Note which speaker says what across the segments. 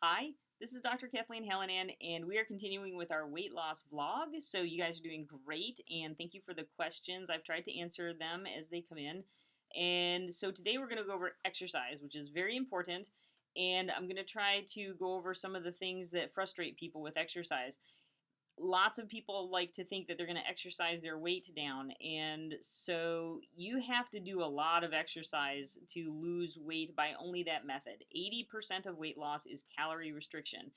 Speaker 1: Hi, this is Dr. Kathleen Hallinan, and we are continuing with our weight loss vlog. So, you guys are doing great, and thank you for the questions. I've tried to answer them as they come in. And so, today we're going to go over exercise, which is very important. And I'm going to try to go over some of the things that frustrate people with exercise. Lots of people like to think that they're going to exercise their weight down. And so you have to do a lot of exercise to lose weight by only that method. 80% of weight loss is calorie restriction.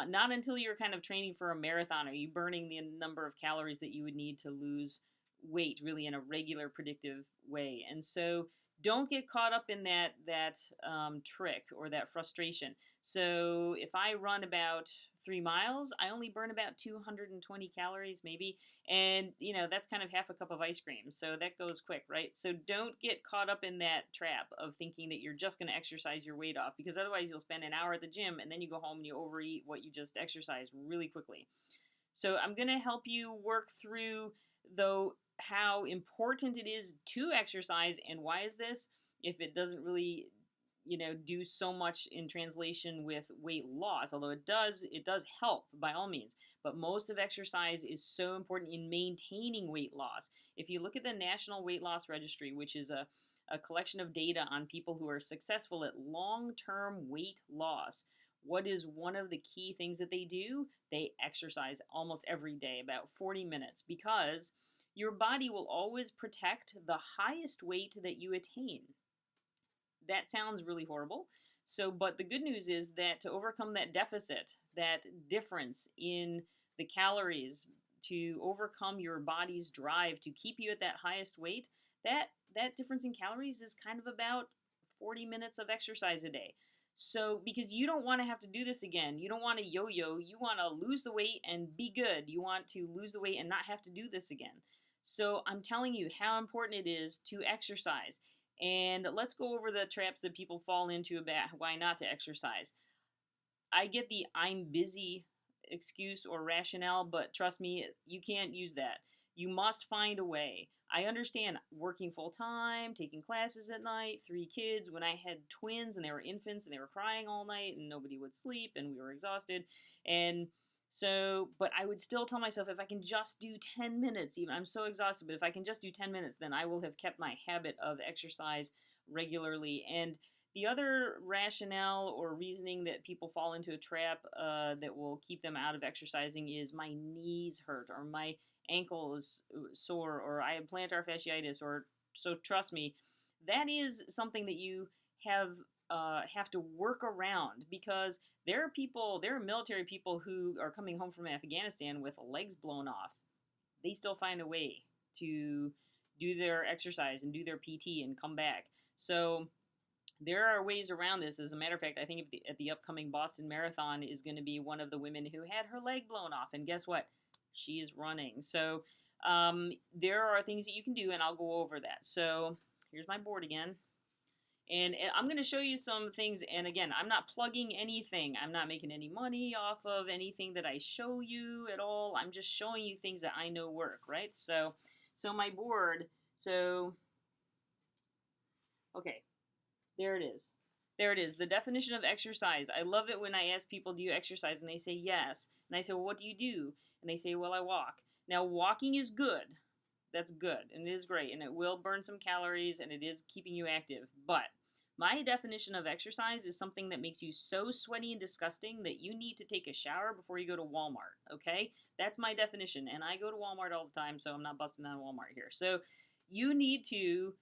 Speaker 1: Not until you're kind of training for a marathon are you burning the number of calories that you would need to lose weight really in a regular predictive way. And so don't get caught up in that trick or that frustration. So if I run about 3 miles, I only burn about 220 calories maybe, and that's kind of half a cup of ice cream. So that goes quick, right? So don't get caught up in that trap of thinking that you're just going to exercise your weight off, because otherwise you'll spend an hour at the gym and then you go home and you overeat what you just exercised really quickly. So I'm going to help you work through, though, how important it is to exercise and why is this if it doesn't really do so much in translation with weight loss, although it does help by all means. But most of exercise is so important in maintaining weight loss. If you look at the National Weight Loss Registry, which is a collection of data on people who are successful at long-term weight loss, what is one of the key things that they do? They exercise almost every day, about 40 minutes, because your body will always protect the highest weight that you attain. That sounds really horrible. So, but the good news is that to overcome that deficit, that difference in the calories, to overcome your body's drive to keep you at that highest weight, that difference in calories is kind of about 40 minutes of exercise a day. So, because you don't want to have to do this again, you don't want to yo-yo, you want to lose the weight and be good. You want to lose the weight and not have to do this again. So, I'm telling you how important it is to exercise. And let's go over the traps that people fall into about why not to exercise. I get the I'm busy excuse or rationale, but trust me, you can't use that. You must find a way. I understand working full time, taking classes at night, 3 kids. When I had twins and they were infants and they were crying all night and nobody would sleep and we were exhausted. And so, but I would still tell myself if I can just do 10 minutes, even I'm so exhausted, but if I can just do 10 minutes, then I will have kept my habit of exercise regularly. And the other rationale or reasoning that people fall into a trap that will keep them out of exercising is my knees hurt or my ankle is sore or I have plantar fasciitis or so. Trust me, that is something that you have to work around, because there are military people who are coming home from Afghanistan with legs blown off. They still find a way to do their exercise and do their PT and come back. So there are ways around this. As a matter of fact, I think at the upcoming Boston Marathon is going to be one of the women who had her leg blown off, and guess what? She is running. So there are things that you can do, and I'll go over that. So here's my board again. And I'm going to show you some things. And again, I'm not plugging anything. I'm not making any money off of anything that I show you at all. I'm just showing you things that I know work, right? So my board, okay, there it is. There it is, the definition of exercise. I love it when I ask people, do you exercise? And they say yes. And I say, well, what do you do? And they say, well, I walk. Now, walking is good. That's good, and it is great, and it will burn some calories, and it is keeping you active. But my definition of exercise is something that makes you so sweaty and disgusting that you need to take a shower before you go to Walmart, okay? That's my definition, and I go to Walmart all the time, so I'm not busting on Walmart here. So you need to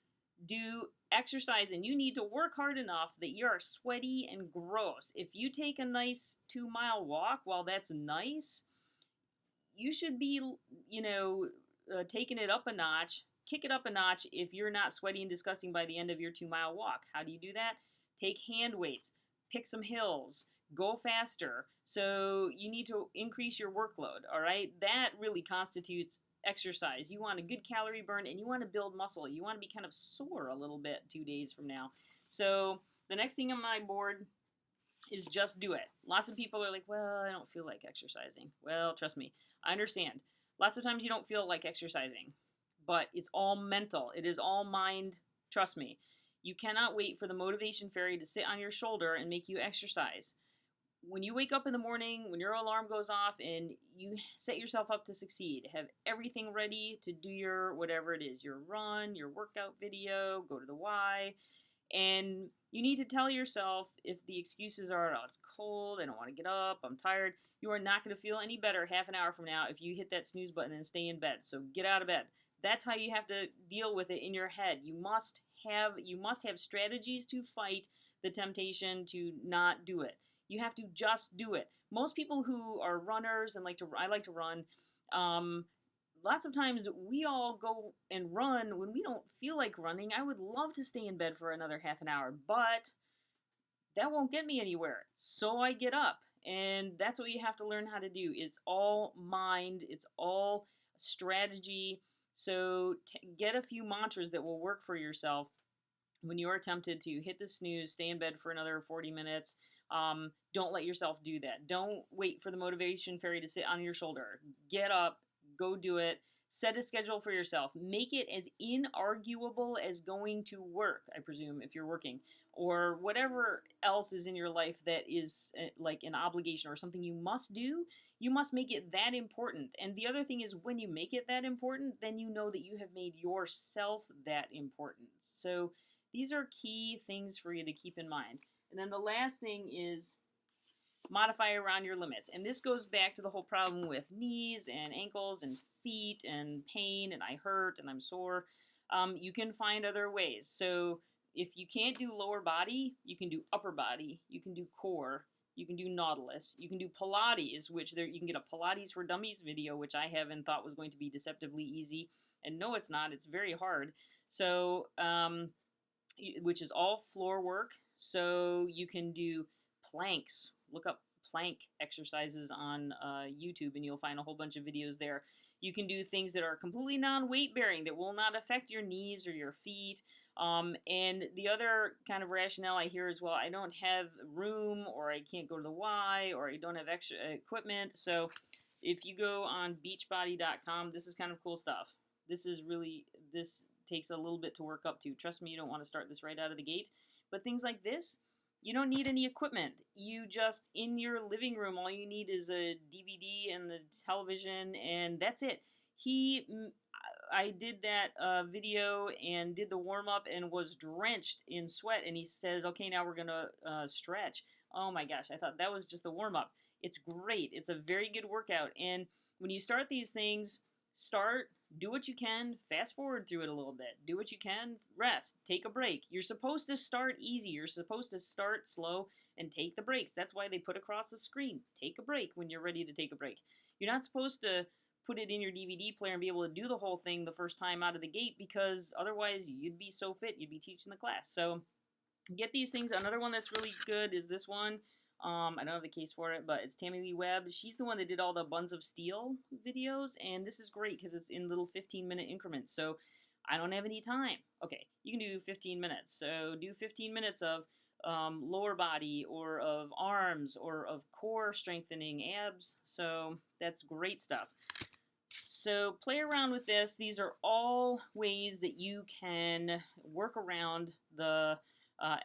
Speaker 1: do exercise, and you need to work hard enough that you are sweaty and gross. If you take a nice 2-mile walk, while that's nice, you should be, taking it up a notch, kick it up a notch if you're not sweaty and disgusting by the end of your 2-mile walk. How do you do that? Take hand weights, pick some hills, go faster. So you need to increase your workload, all right? That really constitutes exercise. You want a good calorie burn and you want to build muscle. You want to be kind of sore a little bit 2 days from now. So the next thing on my board is just do it. Lots of people are like, well, I don't feel like exercising. Well, trust me, I understand. Lots of times you don't feel like exercising, but it's all mental. It is all mind. Trust me. You cannot wait for the motivation fairy to sit on your shoulder and make you exercise. when you wake up in the morning, when your alarm goes off and you set yourself up to succeed, have everything ready to do your whatever it is, your run, your workout video, go to the Y, and you need to tell yourself if the excuses are, oh, it's cold, I don't want to get up, I'm tired. You are not going to feel any better half an hour from now if you hit that snooze button and stay in bed. So get out of bed. That's how you have to deal with it in your head. You must have strategies to fight the temptation to not do it. You have to just do it. Most people who are runners and I like to run, um, lots of times we all go and run when we don't feel like running. I would love to stay in bed for another half an hour, but that won't get me anywhere. So I get up. And that's what you have to learn how to do. It's all mind, it's all strategy. So get a few mantras that will work for yourself when you are tempted to hit the snooze, stay in bed for another 40 minutes. Don't let yourself do that. Don't wait for the motivation fairy to sit on your shoulder. Get up, go do it. Set a schedule for yourself. Make it as inarguable as going to work, I presume, if you're working, or whatever else is in your life that is like an obligation or something you must do. You must make it that important. And the other thing is, when you make it that important, then you know that you have made yourself that important. So these are key things for you to keep in mind. And then the last thing is modify around your limits. And this goes back to the whole problem with knees and ankles and feet and pain and I hurt and I'm sore. You can find other ways. So if you can't do lower body, you can do upper body, you can do core, you can do Nautilus, you can do Pilates, which you can get a Pilates for Dummies video, which I have and thought was going to be deceptively easy. And no, it's not. It's very hard. So, which is all floor work. So you can do planks. Look up plank exercises on YouTube and you'll find a whole bunch of videos there. You can do things that are completely non-weight bearing that will not affect your knees or your feet. And the other kind of rationale I hear is, well, I don't have room, or I can't go to the Y, or I don't have extra equipment. So if you go on beachbody.com, this is kind of cool stuff. This takes a little bit to work up to. Trust me, you don't want to start this right out of the gate. But things like this, you don't need any equipment. You just, in your living room, all you need is a DVD and the television, and that's it. I did that video and did the warm-up and was drenched in sweat, and he says, okay, now we're going to stretch. Oh my gosh, I thought that was just the warm-up. It's great. It's a very good workout, and when you start these things, do what you can, fast forward through it a little bit. Do what you can, rest, take a break. You're supposed to start easy. You're supposed to start slow and take the breaks. That's why they put across the screen, take a break when you're ready to take a break. You're not supposed to put it in your DVD player and be able to do the whole thing the first time out of the gate, because otherwise you'd be so fit, you'd be teaching the class. So get these things. Another one that's really good is this one. I don't have the case for it, but it's Tammy Lee Webb. She's the one that did all the Buns of Steel videos, and this is great because it's in little 15-minute increments. So I don't have any time. Okay, you can do 15 minutes. So do 15 minutes of lower body, or of arms, or of core strengthening, abs. So that's great stuff. So play around with this. These are all ways that you can work around the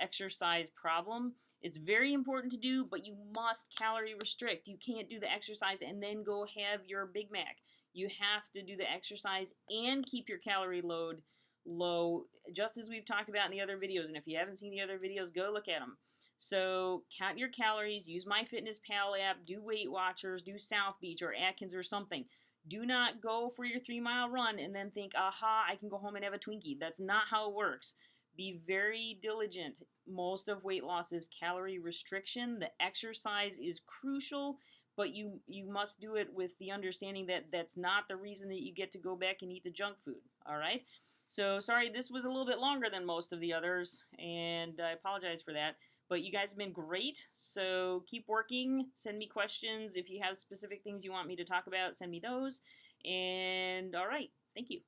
Speaker 1: exercise problem. It's very important to do, but you must calorie restrict. You can't do the exercise and then go have your Big Mac. You have to do the exercise and keep your calorie load low, just as we've talked about in the other videos. And if you haven't seen the other videos, go look at them. So count your calories, use MyFitnessPal app, do Weight Watchers, do South Beach or Atkins or something. Do not go for your 3-mile run and then think, aha, I can go home and have a Twinkie. That's not how it works. Be very diligent. Most of weight loss is calorie restriction. The exercise is crucial, but you must do it with the understanding that that's not the reason that you get to go back and eat the junk food. All right? So sorry, this was a little bit longer than most of the others, and I apologize for that. But you guys have been great, so keep working. Send me questions. If you have specific things you want me to talk about, send me those. And all right, thank you.